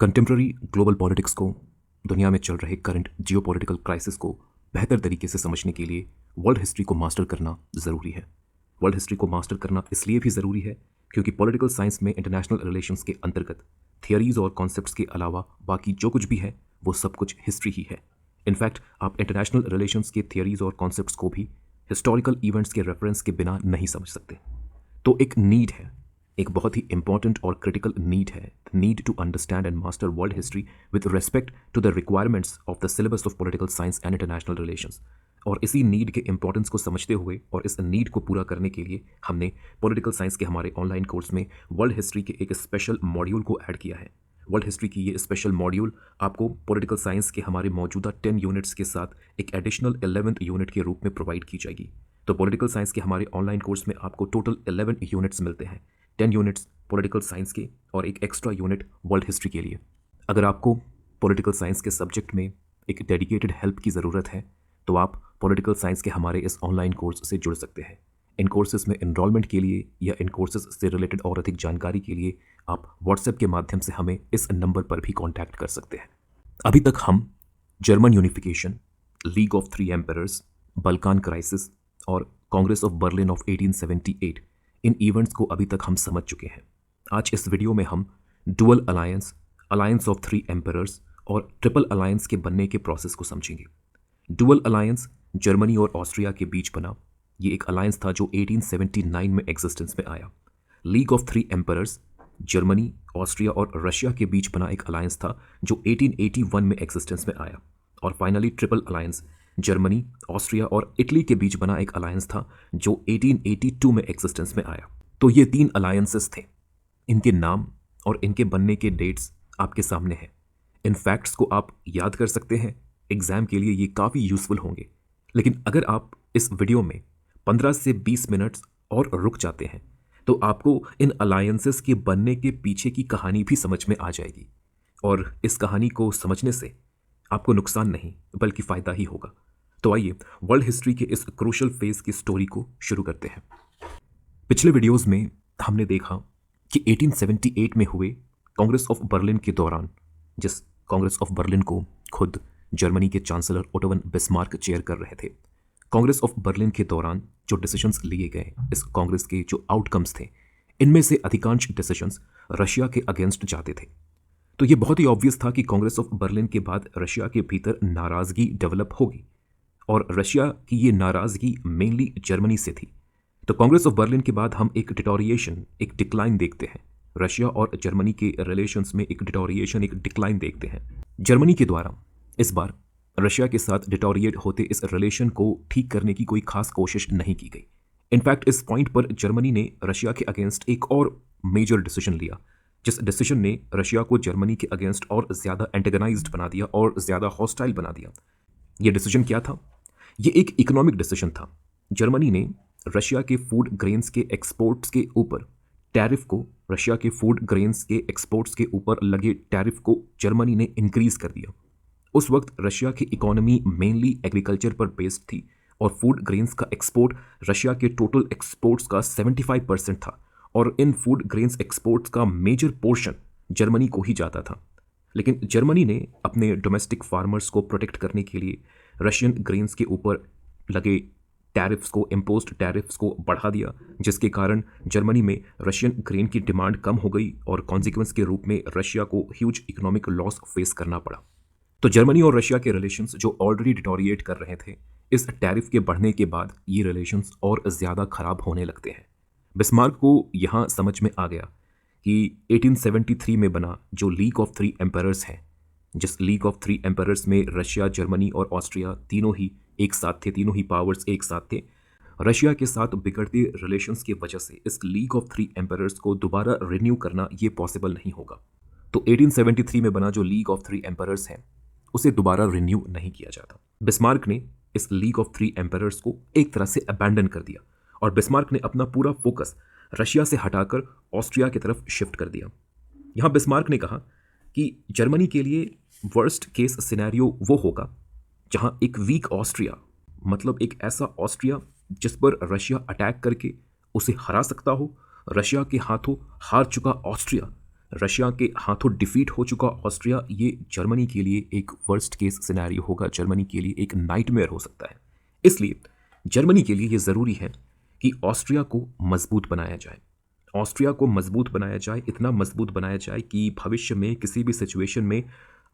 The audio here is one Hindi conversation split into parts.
कंटेम्प्ररी ग्लोबल पॉलिटिक्स को, दुनिया में चल रहे करंट जियोपॉलिटिकल क्राइसिस को बेहतर तरीके से समझने के लिए वर्ल्ड हिस्ट्री को मास्टर करना ज़रूरी है। वर्ल्ड हिस्ट्री को मास्टर करना इसलिए भी ज़रूरी है क्योंकि पॉलिटिकल साइंस में इंटरनेशनल रिलेशंस के अंतर्गत थियरीज और कॉन्सेप्ट्स के अलावा बाकी जो कुछ भी है वो सब कुछ हिस्ट्री ही है। इनफैक्ट आप इंटरनेशनल रिलेशंस के थियरीज और कॉन्सेप्ट्स को भी हिस्टोरिकल इवेंट्स के रेफरेंस के बिना नहीं समझ सकते। तो एक नीड है, एक बहुत ही इंपॉर्टेंट और क्रिटिकल नीड है, need to understand and master world history with respect to the requirements of the syllabus of political science and international relations. और इसी नीड के इंपॉर्टेंस को समझते हुए और इस नीड को पूरा करने के लिए हमने पॉलिटिकल साइंस के हमारे ऑनलाइन कोर्स में वर्ल्ड हिस्ट्री के एक स्पेशल मॉड्यूल को ऐड किया है। वर्ल्ड हिस्ट्री की ये स्पेशल मॉड्यूल आपको पॉलिटिकल साइंस के हमारे मौजूदा 10 यूनिट्स के साथ एक एडिशनल 11th यूनिट के रूप में प्रोवाइड की जाएगी। तो पॉलिटिकल साइंस के हमारे ऑनलाइन कोर्स में आपको टोटल 11 यूनिट्स मिलते हैं, 10 यूनिट्स पॉलिटिकल साइंस के और एक एक्स्ट्रा यूनिट वर्ल्ड हिस्ट्री के लिए। अगर आपको पॉलिटिकल साइंस के सब्जेक्ट में एक डेडिकेटेड हेल्प की ज़रूरत है तो आप पॉलिटिकल साइंस के हमारे इस ऑनलाइन कोर्स से जुड़ सकते हैं। इन कोर्सेज में इनरोलमेंट के लिए या इन कोर्सेज से रिलेटेड और अधिक जानकारी के लिए आप व्हाट्सएप के माध्यम से हमें इस नंबर पर भी कांटेक्ट कर सकते हैं। अभी तक हम German unification, league of three emperors, Balkan crisis और कांग्रेस ऑफ बर्लिन ऑफ 1878 इन इवेंट्स को अभी तक हम समझ चुके हैं। आज इस वीडियो में हम dual alliance, alliance of three emperors और ट्रिपल अलायंस के बनने के प्रोसेस को समझेंगे। डुअल अलायंस जर्मनी और ऑस्ट्रिया के बीच बना। ये एक अलायंस था जो 1879 में एग्जिस्टेंस में आया। League of three emperors Germany, Austria और रशिया के बीच बना एक अलायंस था जो 1881 में एग्जिस्टेंस में आया। और finally triple alliance Germany, Austria और इटली के बीच बना एक अलायंस था जो 1882 में एग्जिस्टेंस में आया। तो ये 3 अलायंसेस थे। इनके नाम और इनके बनने के डेट्स आपके सामने हैं। इन फैक्ट्स को आप याद कर सकते हैं, एग्जाम के लिए ये काफ़ी यूजफुल होंगे। लेकिन अगर आप इस वीडियो में 15 से 20 मिनट्स और रुक जाते हैं तो आपको इन अलायंसेस के बनने के पीछे की कहानी भी समझ में आ जाएगी। और इस कहानी को समझने से आपको नुकसान नहीं बल्कि फ़ायदा ही होगा। तो आइए वर्ल्ड हिस्ट्री के इस क्रूशल फेज की स्टोरी को शुरू करते हैं। पिछले वीडियोस में हमने देखा कि 1878 में हुए कांग्रेस ऑफ बर्लिन के दौरान, जिस कांग्रेस ऑफ बर्लिन को खुद जर्मनी के चांसलर ओटो बिस्मार्क चेयर कर रहे थे, कांग्रेस ऑफ बर्लिन के दौरान जो डिसीजंस लिए गए, इस कांग्रेस के जो आउटकम्स थे, इनमें से अधिकांश डिसीजंस रशिया के अगेंस्ट जाते थे। तो ये बहुत ही ऑब्वियस था कि कांग्रेस ऑफ बर्लिन के बाद रशिया के भीतर नाराज़गी डेवलप होगी और रशिया की ये नाराज़गी मेनली जर्मनी से थी। तो कांग्रेस ऑफ बर्लिन के बाद हम एक डिटोरिएशन, एक डिक्लाइन देखते हैं। रशिया और जर्मनी के रिलेशंस में एक डिटोरिएशन, एक डिक्लाइन देखते हैं। जर्मनी के द्वारा इस बार रशिया के साथ डिटोरिएट होते इस रिलेशन को ठीक करने की कोई खास कोशिश नहीं की गई। इनफैक्ट इस पॉइंट पर जर्मनी ने रशिया के अगेंस्ट एक और मेजर डिसीजन लिया, जिस डिसीजन ने रशिया को जर्मनी के अगेंस्ट और ज़्यादा एंटेगनाइज्ड बना दिया और ज़्यादा हॉस्टाइल बना दिया। ये डिसीजन क्या था? ये एक इकोनॉमिक डिसीजन था। जर्मनी ने रशिया के फूड ग्रेन्स के एक्सपोर्ट्स के ऊपर टैरिफ को, रशिया के फूड ग्रेन्स के एक्सपोर्ट्स के ऊपर लगे टैरिफ को जर्मनी ने इंक्रीज कर दिया। उस वक्त रशिया की इकोनॉमी मेनली एग्रीकल्चर पर बेस्ड थी और फूड ग्रेन्स का एक्सपोर्ट रशिया के टोटल एक्सपोर्ट्स का 75% था और इन फूड ग्रेन्स एक्सपोर्ट्स का मेजर पोर्शन जर्मनी को ही जाता था। लेकिन जर्मनी ने अपने डोमेस्टिक फार्मर्स को प्रोटेक्ट करने के लिए रशियन ग्रेन्स के ऊपर लगे टैरिफ्स को, इम्पोज्ड टैरिफ्स को बढ़ा दिया, जिसके कारण जर्मनी में रशियन ग्रेन की डिमांड कम हो गई और कॉन्सिक्वेंस के रूप में रशिया को ह्यूज इकोनॉमिक लॉस फेस करना पड़ा। तो जर्मनी और रशिया के रिलेशंस जो ऑलरेडी डिटोरिएट कर रहे थे, इस टैरिफ के बढ़ने के बाद ये रिलेशंस और ज़्यादा खराब होने लगते हैं। बिस्मार्क को यहाँ समझ में आ गया कि 1873 में बना जो लीग ऑफ थ्री एम्परर्स है, जिस लीग ऑफ थ्री एम्परर्स में रशिया, जर्मनी और ऑस्ट्रिया तीनों ही एक साथ थे, तीनों ही पावर्स एक साथ थे। रशिया के साथ बिगड़ते रिलेशंस की वजह से इस लीग ऑफ थ्री एम्परर्स को दोबारा रिन्यू करना ये पॉसिबल नहीं होगा। तो 1873 में बना जो लीग ऑफ थ्री एम्परर्स है उसे दोबारा रिन्यू नहीं किया जाता। बिस्मार्क ने इस लीग ऑफ थ्री एम्परर्स को एक तरह से अबैंडन कर दिया और बिस्मार्क ने अपना पूरा फोकस रशिया से हटाकर ऑस्ट्रिया की तरफ शिफ्ट कर दिया। यहाँ बिस्मार्क ने कहा कि जर्मनी के लिए वर्स्ट केस सिनेरियो वो होगा जहाँ एक वीक ऑस्ट्रिया, मतलब एक ऐसा ऑस्ट्रिया जिस पर रशिया अटैक करके उसे हरा सकता हो, रशिया के हाथों हार चुका ऑस्ट्रिया रशिया के हाथों डिफीट हो चुका ऑस्ट्रिया, ये जर्मनी के लिए एक वर्स्ट केस सिनेरियो होगा, जर्मनी के लिए एक नाइटमेयर हो सकता है। इसलिए जर्मनी के लिए ये ज़रूरी है कि ऑस्ट्रिया को मजबूत बनाया जाए। ऑस्ट्रिया को मजबूत बनाया जाए, इतना मजबूत बनाया जाए कि भविष्य में किसी भी सिचुएशन में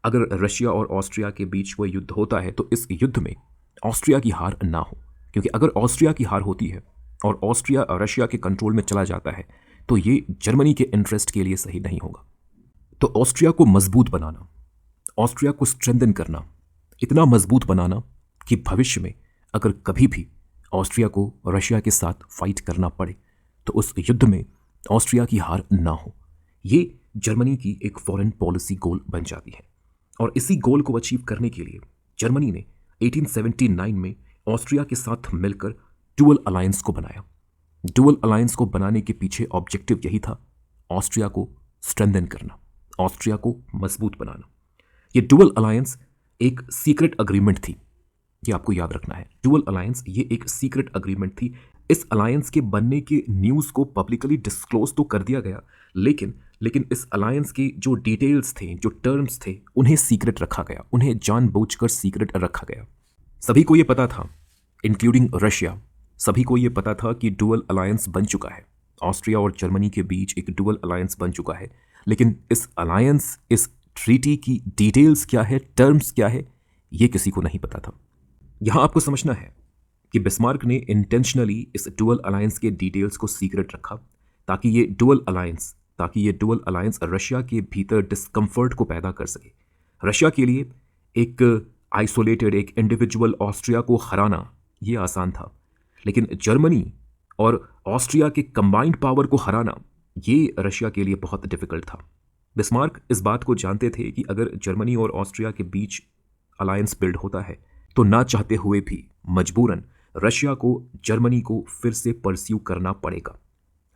अगर रशिया और ऑस्ट्रिया के बीच कोई युद्ध होता है तो इस युद्ध में ऑस्ट्रिया की हार ना हो। क्योंकि अगर ऑस्ट्रिया की हार होती है और ऑस्ट्रिया रशिया के कंट्रोल में चला जाता है तो ये जर्मनी के इंटरेस्ट के लिए सही नहीं होगा। तो ऑस्ट्रिया को मजबूत बनाना, ऑस्ट्रिया को स्ट्रेंथन करना, इतना मजबूत बनाना कि भविष्य में अगर कभी भी ऑस्ट्रिया को रशिया के साथ फाइट करना पड़े तो उस युद्ध में ऑस्ट्रिया की हार ना हो, ये जर्मनी की एक फॉरेन पॉलिसी गोल बन जाती है। और इसी गोल को अचीव करने के लिए जर्मनी ने 1879 में ऑस्ट्रिया के साथ मिलकर डुअल अलायंस को बनाया। डुअल अलायंस को बनाने के पीछे ऑब्जेक्टिव यही था, ऑस्ट्रिया को स्ट्रेंथन करना, ऑस्ट्रिया को मजबूत बनाना। ये डुअल अलायंस एक सीक्रेट अग्रीमेंट थी, ये आपको याद रखना है। डुअल अलायंस ये एक सीक्रेट अग्रीमेंट थी। इस अलायंस के बनने के न्यूज़ को पब्लिकली डिस्क्लोज तो कर दिया गया, लेकिन इस अलायंस के जो डिटेल्स थे, जो टर्म्स थे, उन्हें सीक्रेट रखा गया, उन्हें जानबूझकर सीक्रेट रखा गया। सभी को ये पता था, इंक्लूडिंग रशिया, सभी को ये पता था कि डुअल अलायंस बन चुका है, ऑस्ट्रिया और जर्मनी के बीच एक डुअल अलायंस बन चुका है। लेकिन इस अलायंस, इस ट्रीटी की डिटेल्स क्या है, टर्म्स क्या है, ये किसी को नहीं पता था। यहां आपको समझना है कि बिस्मार्क ने इंटेंशनली इस डुअल अलायंस के डिटेल्स को सीक्रेट रखा ताकि ये डुअल अलायंस रशिया के भीतर डिस्कम्फर्ट को पैदा कर सके। रशिया के लिए एक आइसोलेटेड, एक इंडिविजुअल ऑस्ट्रिया को हराना ये आसान था, लेकिन जर्मनी और ऑस्ट्रिया के कंबाइंड पावर को हराना ये रशिया के लिए बहुत डिफिकल्ट था। बिस्मार्क इस बात को जानते थे कि अगर जर्मनी और ऑस्ट्रिया के बीच अलायंस बिल्ड होता है तो ना चाहते हुए भी मजबूरन रशिया को जर्मनी को फिर से परस्यू करना पड़ेगा,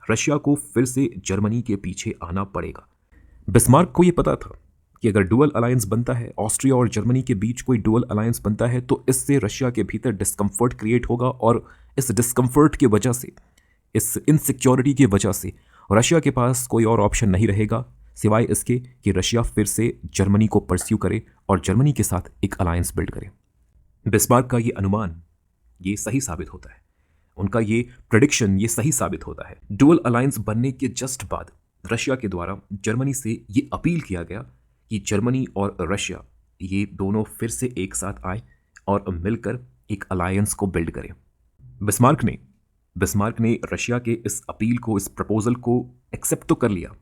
रशिया को फिर से जर्मनी के पीछे आना पड़ेगा। बिस्मार्क को यह पता था कि अगर डुअल अलायंस बनता है, ऑस्ट्रिया और जर्मनी के बीच कोई डुअल अलायंस बनता है तो इससे रशिया के भीतर डिस्कम्फर्ट क्रिएट होगा और इस डिस्कम्फर्ट की वजह से, इस इनसिक्योरिटी की वजह से रशिया के पास कोई और ऑप्शन नहीं रहेगा सिवाय इसके कि रशिया फिर से जर्मनी को परस्यू करे और जर्मनी के साथ एक अलायंस बिल्ड करे। बिस्मार्क का ये अनुमान ये सही साबित होता है, उनका ये प्रेडिक्शन ये सही साबित होता है। डुअल अलायंस बनने के जस्ट बाद रशिया के द्वारा जर्मनी से ये अपील किया गया कि जर्मनी और रशिया ये दोनों फिर से एक साथ आए और मिलकर एक अलायंस को बिल्ड करें। बिस्मार्क ने रशिया के इस अपील को, इस प्रपोजल को एक्सेप्ट तो कर लिया,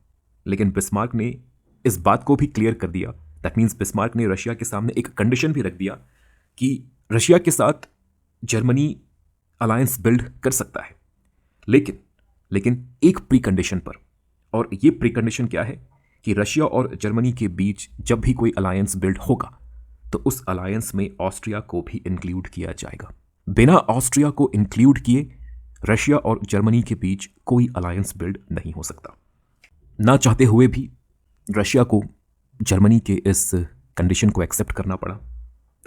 लेकिन बिस्मार्क ने इस बात को भी क्लियर कर दिया, दैट मीन्स बिस्मार्क ने रशिया के सामने एक कंडीशन भी रख दिया कि रशिया के साथ जर्मनी अलायंस बिल्ड कर सकता है, लेकिन एक प्री कंडीशन पर। और ये प्री कंडीशन क्या है कि रशिया और जर्मनी के बीच जब भी कोई अलायंस बिल्ड होगा तो उस अलायंस में ऑस्ट्रिया को भी इंक्लूड किया जाएगा। बिना ऑस्ट्रिया को इंक्लूड किए रशिया और जर्मनी के बीच कोई अलायंस बिल्ड नहीं हो सकता। ना चाहते हुए भी रशिया को जर्मनी के इस कंडीशन को एक्सेप्ट करना पड़ा।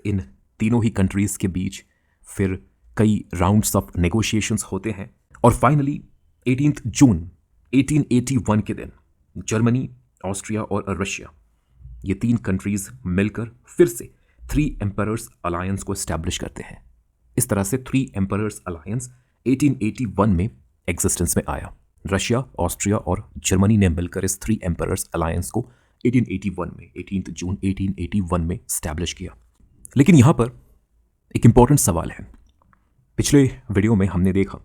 इन तीनों ही कंट्रीज के बीच फिर कई राउंड्स ऑफ नेगोशिएशंस होते हैं और फाइनली 18 जून 1881 के दिन जर्मनी, ऑस्ट्रिया और रशिया ये तीन कंट्रीज मिलकर फिर से 3 एम्परर्स अलायंस को एस्टैब्लिश करते हैं। इस तरह से 3 एम्परर्स अलायंस 1881 में एग्जिस्टेंस में आया। रशिया, ऑस्ट्रिया और जर्मनी ने मिलकर इस 3 एम्परर्स अलायंस को 1881 में 18 जून 1881 में एस्टैब्लिश किया। लेकिन यहाँ पर एक इम्पॉर्टेंट सवाल है। पिछले वीडियो में हमने देखा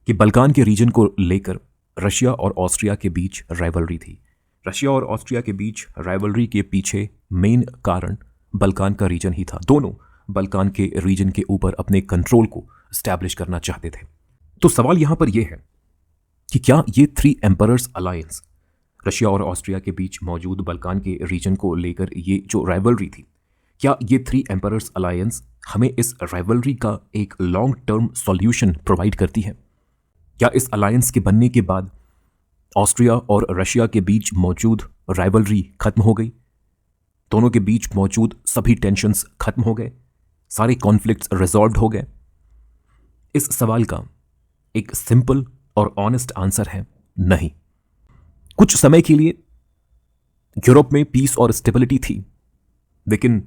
कि बल्कान के रीजन को लेकर रशिया और ऑस्ट्रिया के बीच राइवलरी थी। रशिया और ऑस्ट्रिया के बीच राइवलरी के पीछे मेन कारण बल्कान का रीजन ही था। दोनों बल्कान के रीजन के ऊपर अपने कंट्रोल को स्टैब्लिश करना चाहते थे। तो सवाल यहाँ पर यह है कि क्या ये 3 एम्परर्स अलायंस, रशिया और ऑस्ट्रिया के बीच मौजूद बल्कान के रीजन को लेकर ये जो राइवलरी थी, क्या ये 3 एम्परर्स अलायंस हमें इस राइवलरी का एक लॉन्ग टर्म सॉल्यूशन प्रोवाइड करती है? क्या इस अलायंस के बनने के बाद ऑस्ट्रिया और रशिया के बीच मौजूद राइवलरी खत्म हो गई? दोनों के बीच मौजूद सभी टेंशन्स खत्म हो गए? सारे कॉन्फ्लिक्ट्स रिजॉल्व हो गए? इस सवाल का एक सिंपल और ऑनेस्ट आंसर है नहीं। कुछ समय के लिए यूरोप में पीस और स्टेबिलिटी थी, लेकिन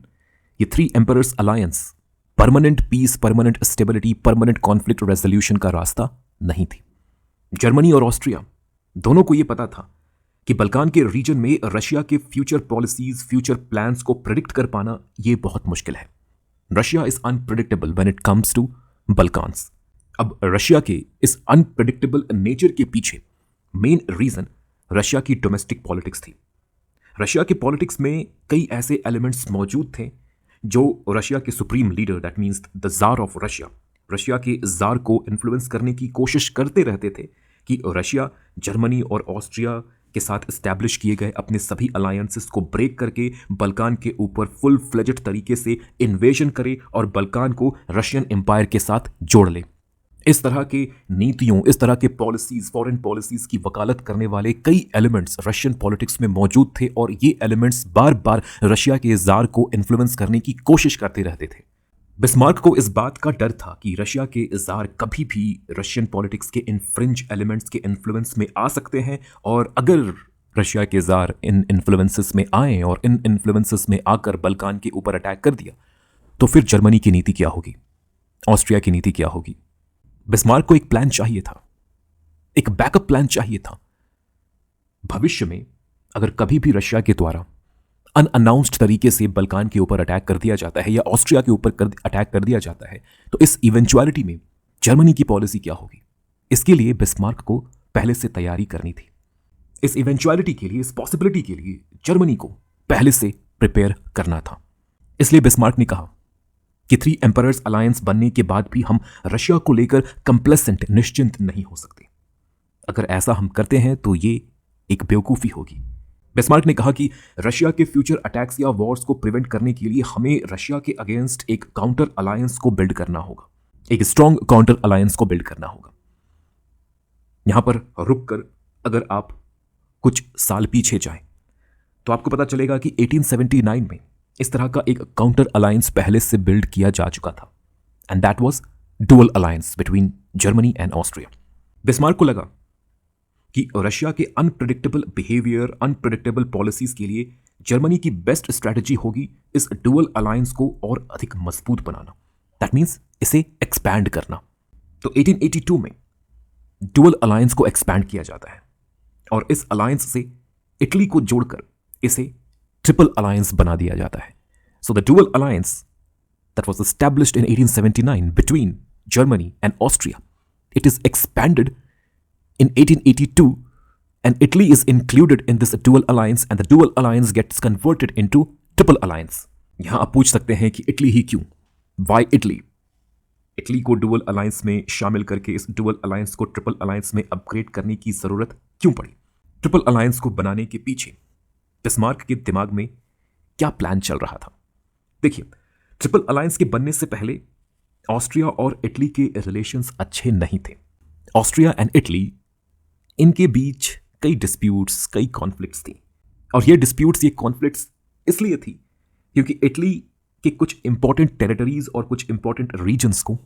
ये three emperors alliance permanent peace, permanent stability, permanent conflict resolution का रास्ता नहीं थी। जर्मनी और ऑस्ट्रिया दोनों को यह पता था कि बल्कान के रीजन में रशिया के फ्यूचर पॉलिसीज, फ्यूचर प्लान्स को प्रिडिक्ट कर पाना यह बहुत मुश्किल है। Russia is unpredictable when it comes to Balkans. अब रशिया के इस अनप्रिडिक्टेबल नेचर के पीछे मेन रीजन रशिया की डोमेस्टिक पॉलिटिक्स थी। रशिया के पॉलिटिक्स में कई ऐसे एलिमेंट्स मौजूद थे जो रशिया के supreme leader, that means the tsar of Russia, Russia के जार को इन्फ्लुएंस करने की कोशिश करते रहते थे कि रशिया जर्मनी और ऑस्ट्रिया के साथ इस्टेब्लिश किए गए अपने सभी अलायंसेस को ब्रेक करके बल्कान के ऊपर फुल फ्लेजेड तरीके से इन्वेजन करे और बल्कान को रशियन एम्पायर के साथ जोड़ ले। इस तरह के नीतियों, इस तरह के पॉलिसीज, फॉरेन पॉलिसीज की वकालत करने वाले कई एलिमेंट्स रशियन पॉलिटिक्स में मौजूद थे और ये एलिमेंट्स बार बार रशिया के जार को इन्फ्लुएंस करने की कोशिश करते रहते थे। बिस्मार्क को इस बात का डर था कि रशिया के जार कभी भी रशियन पॉलिटिक्स के इन फ्रिंज एलिमेंट्स के इन्फ्लुएंस में आ सकते हैं, और अगर रशिया के जार इन इन्फ्लुएंसेस में आए और इन इन्फ्लुएंसेस में आकर बल्कान के ऊपर अटैक कर दिया तो फिर जर्मनी की नीति क्या होगी, ऑस्ट्रिया की नीति क्या होगी। बिस्मार्क को एक प्लान चाहिए था, एक बैकअप प्लान चाहिए था। भविष्य में अगर कभी भी रशिया के द्वारा अनअनाउंस्ड तरीके से बल्कान के ऊपर अटैक कर दिया जाता है या ऑस्ट्रिया के ऊपर अटैक कर दिया जाता है तो इस इवेंचुअलिटी में जर्मनी की पॉलिसी क्या होगी। इसके लिए बिस्मार्क को पहले से तैयारी करनी थी। इस इवेंचुअलिटी के लिए, इस पॉसिबिलिटी के लिए जर्मनी को पहले से प्रिपेयर करना था। इसलिए बिस्मार्क ने कहा कि थ्री एम्परर्स अलायंस बनने के बाद भी हम रशिया को लेकर कंप्लेसेंट, निश्चिंत नहीं हो सकते। अगर ऐसा हम करते हैं तो ये एक बेवकूफ़ी होगी। बिस्मार्क ने कहा कि रशिया के फ्यूचर अटैक्स या वॉर्स को प्रिवेंट करने के लिए हमें रशिया के अगेंस्ट एक काउंटर अलायंस को बिल्ड करना होगा, एक स्ट्रॉन्ग काउंटर अलायंस को बिल्ड करना होगा। यहां पर रुककर अगर आप कुछ साल पीछे जाएं तो आपको पता चलेगा कि 1879 में इस तरह का एक काउंटर अलायंस पहले से बिल्ड किया जा चुका था, and that was dual alliance between Germany and Austria. Bismarck को लगा कि रशिया के अनप्रेडिक्टेबल बिहेवियर, अनप्रेडिक्टेबल पॉलिसीज के लिए जर्मनी की बेस्ट स्ट्रैटेजी होगी इस डुअल अलायंस को और अधिक मजबूत बनाना, दैट मीन्स इसे एक्सपैंड करना। तो 1882 में डुअल अलायंस को एक्सपैंड किया जाता है और इस अलायंस से इटली को जोड़कर इसे ट्रिपल अलायंस बना दिया जाता है। So the dual alliance that was established in 1879 between Germany and Austria, it is expanded in 1882 and Italy is included in this dual alliance and the dual alliance gets converted into triple alliance। यहां आप पूछ सकते हैं कि इटली ही क्यों, why इटली? इटली को डुअल अलायंस में शामिल करके इस डुअल अलायंस को ट्रिपल अलायंस में अपग्रेड करने की जरूरत क्यों पड़ी? ट्रिपल अलायंस को बनाने के पीछे बिस्मार्क के दिमाग में क्या प्लान चल रहा था? देखिए, ट्रिपल अलायंस के बनने से पहले ऑस्ट्रिया और इटली के रिलेशंस अच्छे नहीं थे। ऑस्ट्रिया एंड इटली, इनके बीच कई डिस्प्यूट्स, कई कॉन्फ्लिक्ट्स थी, और ये डिस्प्यूट्स, ये कॉन्फ्लिक्ट्स इसलिए थी क्योंकि इटली के कुछ इंपॉर्टेंट टेरिटरीज और कुछ इंपॉर्टेंट रीजन्स को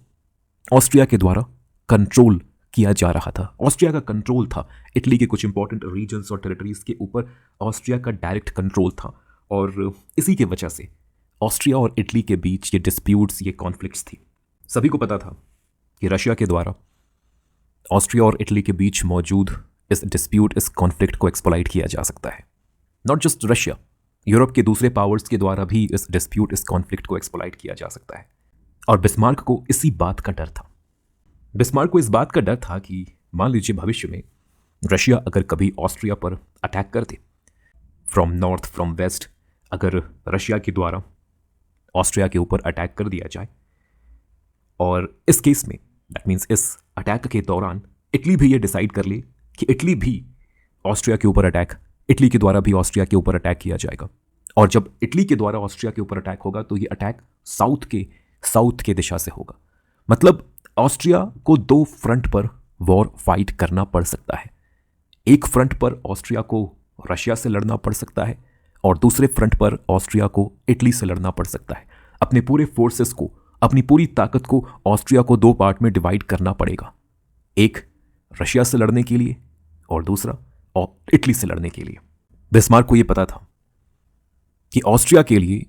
ऑस्ट्रिया के द्वारा कंट्रोल किया जा रहा था। ऑस्ट्रिया का कंट्रोल था इटली के कुछ इंपॉर्टेंट रीजन्स और टेरिटरीज के ऊपर, ऑस्ट्रिया का डायरेक्ट कंट्रोल था, और इसी की वजह से ऑस्ट्रिया और इटली के बीच ये डिस्प्यूट्स, ये कॉन्फ्लिक्ट्स थी। सभी को पता था कि रशिया के द्वारा ऑस्ट्रिया और इटली के बीच मौजूद इस डिस्प्यूट, इस कॉन्फ्लिक्ट को एक्सप्लॉइट किया जा सकता है। नॉट जस्ट रशिया, यूरोप के दूसरे पावर्स के द्वारा भी इस डिस्प्यूट, इस कॉन्फ्लिक्ट को एक्सप्लॉइट किया जा सकता है। और बिस्मार्क को इसी बात का डर था। बिस्मार्क को इस बात का डर था कि मान लीजिए भविष्य में रशिया अगर कभी ऑस्ट्रिया पर अटैक कर दे, फ्रॉम नॉर्थ, फ्रॉम वेस्ट, अगर रशिया के द्वारा ऑस्ट्रिया के ऊपर अटैक कर दिया जाए, और इस केस में दैट मीन्स इस अटैक के दौरान इटली भी ये डिसाइड कर ले कि इटली भी ऑस्ट्रिया के ऊपर अटैक, इटली के द्वारा भी ऑस्ट्रिया के ऊपर अटैक किया जाएगा, और जब इटली के द्वारा ऑस्ट्रिया के ऊपर अटैक होगा तो ये अटैक साउथ के दिशा से होगा। मतलब ऑस्ट्रिया को दो फ्रंट पर वॉर फाइट करना पड़ सकता है। एक फ्रंट पर ऑस्ट्रिया को रशिया से लड़ना पड़ सकता है और दूसरे फ्रंट पर ऑस्ट्रिया को इटली से लड़ना पड़ सकता है। अपने पूरे फोर्सेस को, अपनी पूरी ताकत को ऑस्ट्रिया को दो पार्ट में डिवाइड करना पड़ेगा, एक रशिया से लड़ने के लिए और दूसरा इटली से लड़ने के लिए। बिस्मार्क को यह पता था कि ऑस्ट्रिया के लिए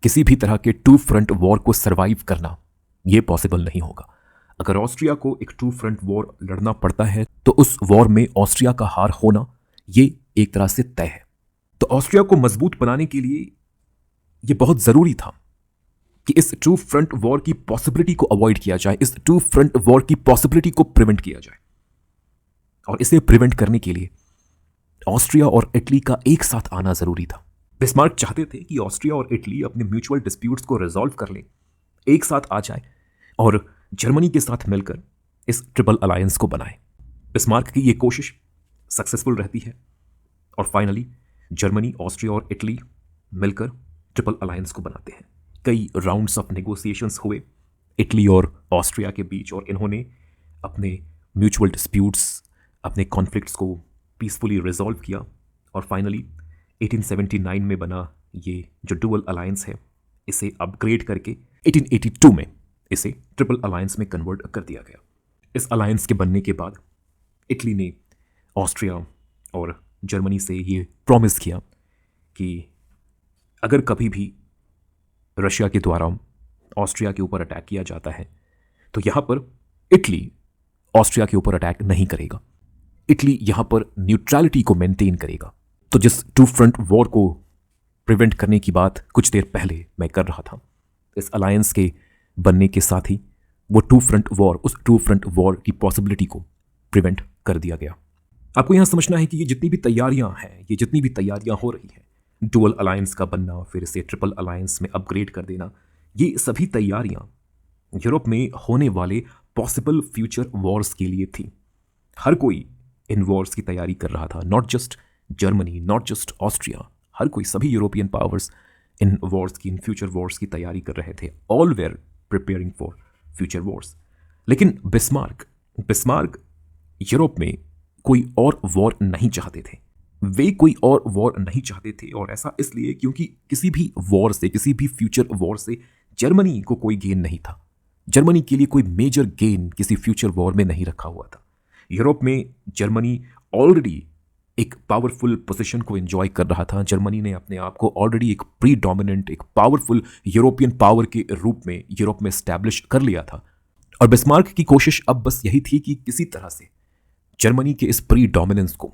किसी भी तरह के टू फ्रंट वॉर को सरवाइव करना यह पॉसिबल नहीं होगा। अगर ऑस्ट्रिया को एक टू फ्रंट वॉर लड़ना पड़ता है तो उस वॉर में ऑस्ट्रिया का हार होना ये एक तरह से तय है। तो ऑस्ट्रिया को मजबूत बनाने के लिए यह बहुत जरूरी था कि इस टू फ्रंट वॉर की पॉसिबिलिटी को अवॉइड किया जाए, इस टू फ्रंट वॉर की पॉसिबिलिटी को प्रिवेंट किया जाए। और इसे प्रिवेंट करने के लिए ऑस्ट्रिया और इटली का एक साथ आना जरूरी था। बिस्मार्क चाहते थे कि ऑस्ट्रिया और इटली अपने म्यूचुअल डिस्प्यूट्स को रिजॉल्व कर लें, एक साथ आ जाए और जर्मनी के साथ मिलकर इस ट्रिपल अलायंस को बनाए। बिस्मार्क की यह कोशिश सक्सेसफुल रहती है और फाइनली जर्मनी, ऑस्ट्रिया और इटली मिलकर ट्रिपल अलायंस को बनाते हैं। कई राउंड्स ऑफ नेगोशिएशंस हुए इटली और ऑस्ट्रिया के बीच और इन्होंने अपने म्यूचुअल डिस्प्यूट्स, अपने कॉन्फ्लिक्ट्स को पीसफुली रिजॉल्व किया और फाइनली 1879 में बना ये जो डुअल अलायंस है, इसे अपग्रेड करके 1882 में इसे ट्रिपल अलायंस में कन्वर्ट कर दिया गया। इस अलायंस के बनने के बाद इटली ने ऑस्ट्रिया और जर्मनी से ये प्रॉमिस किया कि अगर कभी भी रशिया के द्वारा ऑस्ट्रिया के ऊपर अटैक किया जाता है तो यहाँ पर इटली ऑस्ट्रिया के ऊपर अटैक नहीं करेगा, इटली यहाँ पर न्यूट्रलिटी को मेंटेन करेगा। तो जिस टू फ्रंट वॉर को प्रिवेंट करने की बात कुछ देर पहले मैं कर रहा था, इस अलायंस के बनने के साथ ही वो टू फ्रंट वॉर, उस टू फ्रंट वॉर की पॉसिबिलिटी को प्रिवेंट कर दिया गया। आपको यहाँ समझना है कि ये जितनी भी तैयारियां हैं, ये जितनी भी तैयारियां हो रही हैं, डुअल अलायंस का बनना, फिर इसे ट्रिपल अलायंस में अपग्रेड कर देना, ये सभी तैयारियां यूरोप में होने वाले पॉसिबल फ्यूचर वॉर्स के लिए थी। हर कोई इन वॉर्स की तैयारी कर रहा था, not just Germany, not just Austria, हर कोई, सभी यूरोपियन पावर्स इन वॉर्स की, इन फ्यूचर वॉर्स की तैयारी कर रहे थे। All were preparing for future wars. लेकिन बिस्मार्क यूरोप में कोई और वॉर नहीं चाहते थे। वे कोई और वॉर नहीं चाहते थे और ऐसा इसलिए क्योंकि किसी भी वॉर से, किसी भी फ्यूचर वॉर से जर्मनी को कोई गेन नहीं था। जर्मनी के लिए कोई मेजर गेन किसी फ्यूचर वॉर में नहीं रखा हुआ था। यूरोप में जर्मनी ऑलरेडी एक पावरफुल पोजीशन को एंजॉय कर रहा था। जर्मनी ने अपने आप को ऑलरेडी एक प्री डोमिनेंट, एक पावरफुल यूरोपियन पावर के रूप में यूरोप में एस्टैब्लिश कर लिया था। और बिस्मार्क की कोशिश अब बस यही थी कि किसी तरह से जर्मनी के इस प्री डोमिनेंस को,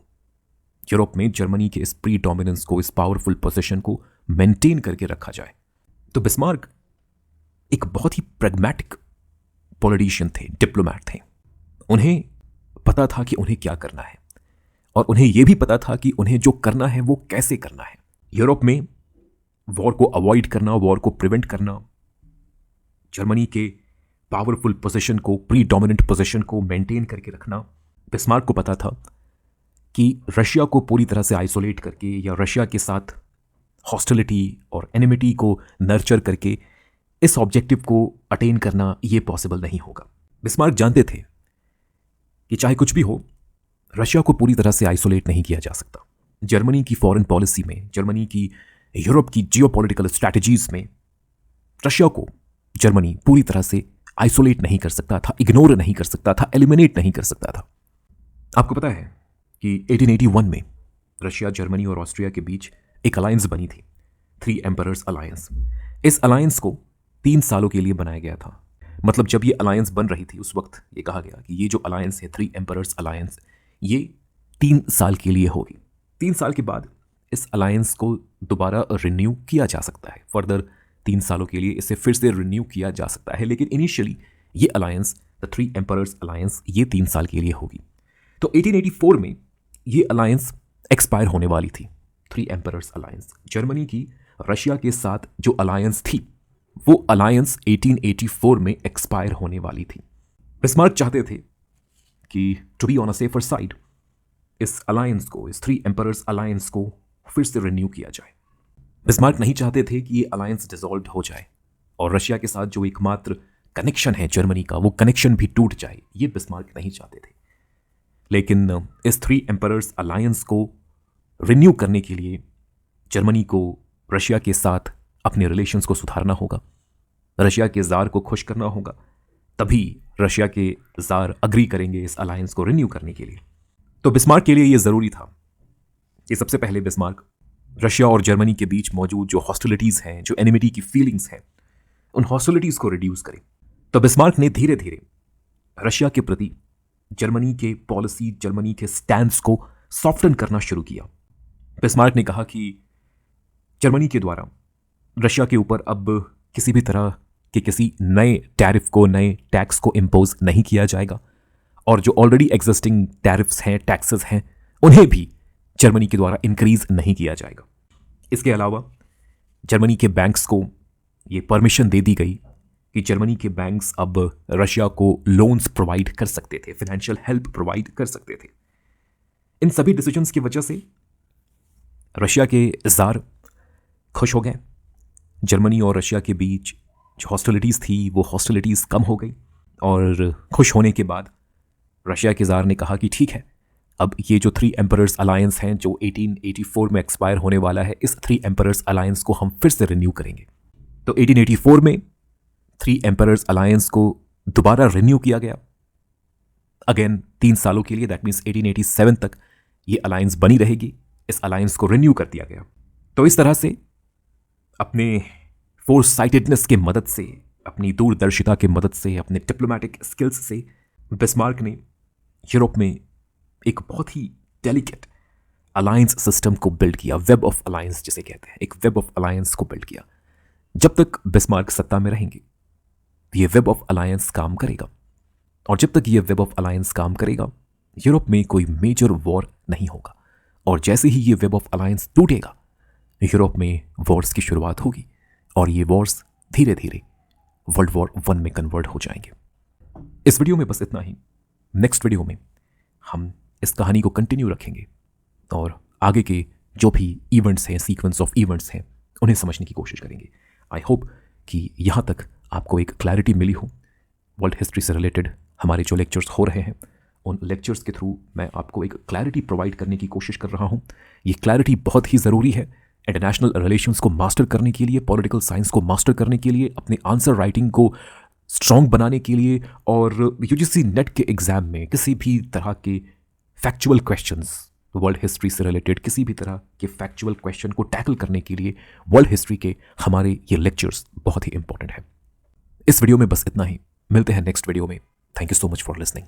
यूरोप में जर्मनी के इस प्री डोमिनेंस को, इस पावरफुल पोजीशन को मेंटेन करके रखा जाए। तो बिस्मार्क एक बहुत ही प्रैग्मैटिक पॉलिटिशियन थे, डिप्लोमैट थे। उन्हें पता था कि उन्हें क्या करना है और उन्हें यह भी पता था कि उन्हें जो करना है वो कैसे करना है। यूरोप में वॉर को अवॉइड करना, वॉर को प्रिवेंट करना, जर्मनी के पावरफुल पोजीशन को, प्री डोमिनेंट पोजीशन को मेंटेन करके रखना। बिस्मार्क को पता था कि रशिया को पूरी तरह से आइसोलेट करके या रशिया के साथ हॉस्टिलिटी और एनिमिटी को नर्चर करके इस ऑब्जेक्टिव को अटेन करना ये पॉसिबल नहीं होगा। बिस्मार्क जानते थे कि चाहे कुछ भी हो, रशिया को पूरी तरह से आइसोलेट नहीं किया जा सकता। जर्मनी की फॉरेन पॉलिसी में, जर्मनी की यूरोप की जियोपॉलिटिकल स्ट्रैटेजीज में रशिया को जर्मनी पूरी तरह से आइसोलेट नहीं कर सकता था, इग्नोर नहीं कर सकता था, एलिमिनेट नहीं कर सकता था। आपको पता है कि 1881 में रशिया, जर्मनी और ऑस्ट्रिया के बीच एक अलायंस बनी थी, थ्री एम्परर्स अलायंस। इस अलायंस को 3 सालों के लिए बनाया गया था। मतलब जब ये अलायंस बन रही थी उस वक्त ये कहा गया कि ये जो अलायंस है, थ्री एम्परर्स अलायंस, ये 3 साल के लिए होगी। 3 साल के बाद इस अलायंस को दोबारा रिन्यू किया जा सकता है। फर्दर 3 सालों के लिए इसे फिर से रिन्यू किया जा सकता है, लेकिन इनिशियली ये alliance, the three emperors alliance, ये 3 साल के लिए होगी। तो 1884 में ये अलायंस एक्सपायर होने वाली थी, थ्री एम्परर्स अलायंस। जर्मनी की रशिया के साथ जो अलायंस थी वो अलायंस 1884 में एक्सपायर होने वाली थी। बिस्मार्क चाहते थे कि to be on a safer side इस अलायंस को, इस थ्री एम्परर्स अलायंस को फिर से रिन्यू किया जाए। बिस्मार्क नहीं चाहते थे कि ये अलायंस डिसॉल्व हो जाए और रशिया के साथ जो एकमात्र कनेक्शन है जर्मनी का, वो कनेक्शन भी टूट जाए, ये बिस्मार्क नहीं चाहते थे। लेकिन इस थ्री एम्परर्स अलायंस को रिन्यू करने के लिए जर्मनी को रशिया के साथ अपने रिलेशंस को सुधारना होगा, रशिया के ज़ार को खुश करना होगा, तभी रशिया के ज़ार अग्री करेंगे इस अलायंस को रिन्यू करने के लिए। तो बिस्मार्क के लिए ये ज़रूरी था कि सबसे पहले बिस्मार्क रशिया और जर्मनी के बीच मौजूद जो हॉस्टिलिटीज़ हैं, जो एनिमिटी की फीलिंग्स हैं, उन हॉस्टिलिटीज़ को रिड्यूस करें। तो बिस्मार्क ने धीरे धीरे रशिया के प्रति जर्मनी के पॉलिसी, जर्मनी के स्टैंड्स को सॉफ्टन करना शुरू किया। बिस्मार्क ने कहा कि जर्मनी के द्वारा रशिया के ऊपर अब किसी भी तरह के किसी नए टैरिफ को, नए टैक्स को इम्पोज नहीं किया जाएगा, और जो ऑलरेडी एग्जिस्टिंग टैरिफ्स हैं, टैक्सेस हैं, उन्हें भी जर्मनी के द्वारा इंक्रीज नहीं किया जाएगा। इसके अलावा जर्मनी के बैंक्स को ये परमिशन दे दी गई कि जर्मनी के बैंक्स अब रशिया को लोन्स प्रोवाइड कर सकते थे, फाइनेंशियल हेल्प प्रोवाइड कर सकते थे। इन सभी डिसीजंस की वजह से रशिया के ज़ार खुश हो गए। जर्मनी और रशिया के बीच जो हॉस्टिलिटीज़ थी वो हॉस्टिलिटीज़ कम हो गई, और खुश होने के बाद रशिया के ज़ार ने कहा कि ठीक है, अब ये जो 3 एम्परर्स अलायंस हैं जो 1884 में एक्सपायर होने वाला है, इस 3 एम्परर्स अलायंस को हम फिर से रिन्यू करेंगे। तो 1884 में 3 एम्परर्स अलायंस को दोबारा रिन्यू किया गया, अगेन 3 सालों के लिए, दैट मीन्स 1887 तक ये अलायंस बनी रहेगी। इस अलायंस को रिन्यू कर दिया गया। तो इस तरह से अपने फोरसाइटेडनेस के मदद से, अपनी दूरदर्शिता के मदद से, अपने डिप्लोमेटिक स्किल्स से बिस्मार्क ने यूरोप में एक बहुत ही डेलिकेट अलायंस सिस्टम को बिल्ड किया, वेब ऑफ अलायंस जिसे कहते हैं, एक वेब ऑफ अलायंस को बिल्ड किया। जब तक बिस्मार्क सत्ता में रहेंगे ये वेब ऑफ अलायंस काम करेगा, और जब तक ये वेब ऑफ अलायंस काम करेगा यूरोप में कोई मेजर वॉर नहीं होगा, और जैसे ही ये वेब ऑफ अलायंस टूटेगा यूरोप में वॉर्स की शुरुआत होगी, और ये वॉर्स धीरे धीरे वर्ल्ड वॉर 1 में कन्वर्ट हो जाएंगे। इस वीडियो में बस इतना ही। नेक्स्ट वीडियो में हम इस कहानी को कंटिन्यू रखेंगे और आगे के जो भी इवेंट्स हैं, सीक्वेंस ऑफ इवेंट्स हैं, उन्हें समझने की कोशिश करेंगे। आई होप कि यहाँ तक आपको एक क्लैरिटी मिली हो। वर्ल्ड हिस्ट्री से रिलेटेड हमारे जो लेक्चर्स हो रहे हैं, उन लेक्चर्स के थ्रू मैं आपको एक क्लैरिटी प्रोवाइड करने की कोशिश कर रहा हूँ। ये क्लैरिटी बहुत ही ज़रूरी है इंटरनेशनल रिलेशंस को मास्टर करने के लिए, पॉलिटिकल साइंस को मास्टर करने के लिए, अपने आंसर राइटिंग को स्ट्रॉन्ग बनाने के लिए, और यूजीसी नेट के एग्ज़ाम में किसी भी तरह के फैक्चुअल क्वेश्चंस, वर्ल्ड हिस्ट्री से रिलेटेड किसी भी तरह के फैक्चुअल क्वेश्चन को टैकल करने के लिए वर्ल्ड हिस्ट्री के हमारे ये लेक्चर्स बहुत ही इंपॉर्टेंट हैं। इस वीडियो में बस इतना ही। मिलते हैं नेक्स्ट वीडियो में। Thank you so much for listening.